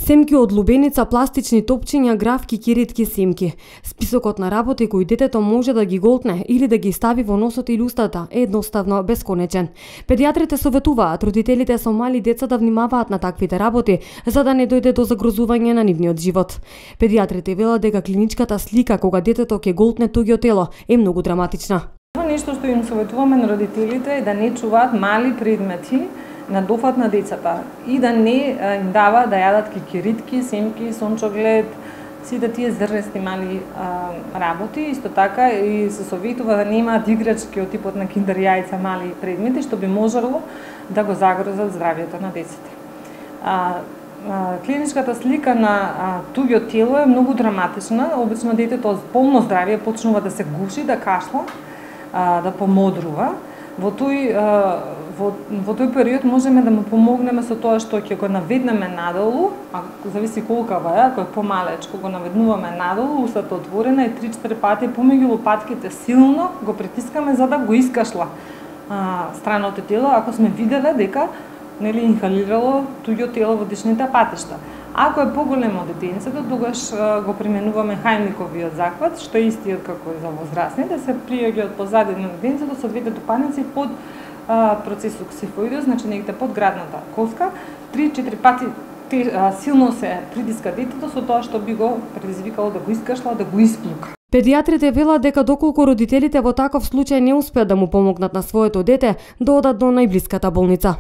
Семки од лубеница, пластични топчиња, графки, киритки, симки. Списокот на работи кои детето може да ги голтне или да ги стави во носот или устата е едноставно бесконечен. Педијатрите советуваат родителите со мали деца да внимаваат на таквите работи, за да не дојде до загрозување на нивниот живот. Педијатрите велат дека клиничката слика кога детето ќе голтне туѓо тело е многу драматична. Нешто што им советуваме на родителите е да не чуваат мали предмети на дофат на децата и да не им дава да јадат кикиритки, семки, сончоглед, сите тие зрнести мали работи. Исто така и се советува да немаат играчки од типот на киндер јајца, мали предмети, што би можело да го загрозат здравјето на децата. Клиничката слика на туѓо тело е многу драматична. Обично детето с полно здравје почнува да се гуши, да кашла, да помодрува. Во тој период можеме да му помогнеме со тоа што ќе го наведнеме надолу, зависи колкава е, ако е помалечко го наведнуваме надолу, устата отворена и 3-4 пати помеѓу лопатките силно го притискаме за да го искашла страното тело, ако сме виделе дека инхалирало туѓо тело во дишните патишта. Ако е поголемо детенцето, тогаш го применуваме хајниковиот захват, што е истиот како и за возрастните, се пријаѓа од позадина на детенцето со двете топаници под процесот ксифоидоз, значи негде под градната коска, 3-4 пати силно се притиска детето со тоа што би го предизвикало да го искашла, да го исплука. Педијатрите велат дека доколку родителите во таков случај не успеат да му помогнат на своето дете, да одат до најблиската болница.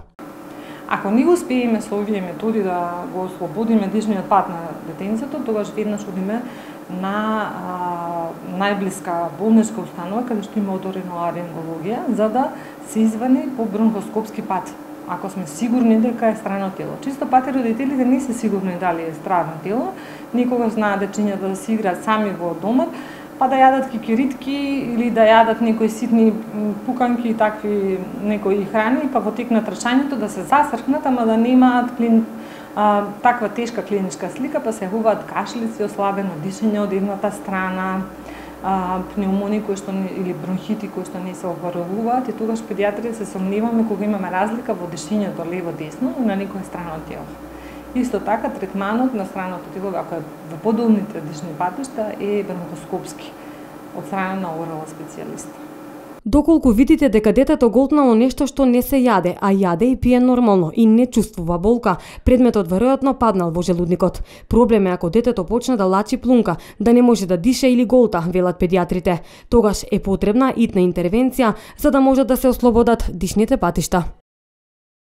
Ако не успееме со овие методи да го ослободиме дишниот пат на детенцето, тогаш веднаш одиме на најблиска болничка установа каде што има оториноларингологија, за да се извани по бронхоскопски пат. Ако сме сигурни дека е страно тело. Чисто пати родителите не се сигурни дали е страно тело, никогаш знаат дечињата да се играат сами во домот, па да јадат кикиритки или да јадат некои ситни пуканки и такви некои храни, па во тек на трчањето да се засркнат, ама да немаат таква тешка клиничка слика, па се јавуваат кашлици, ослабено дишење од едната страна, пнеумони или бронхити кои што не се оборавуваат, и тогаш педијатрите се сомневаме кога имаме разлика во дишењето лево-десно на некоја страна од тело. Исто така, третманот на страното тело, ако е во подолните дишни патишта, е бронхоскопски од страна на орал специјалист. Доколку видите дека детето голтнало нешто што не се јаде, а јаде и пие нормално и не чувствува болка, предметот веројатно паднал во желудникот. Проблем е ако детето почне да лачи плунка, да не може да дише или голта, велат педијатрите. Тогаш е потребна итна интервенција за да можат да се ослободат дишните патишта.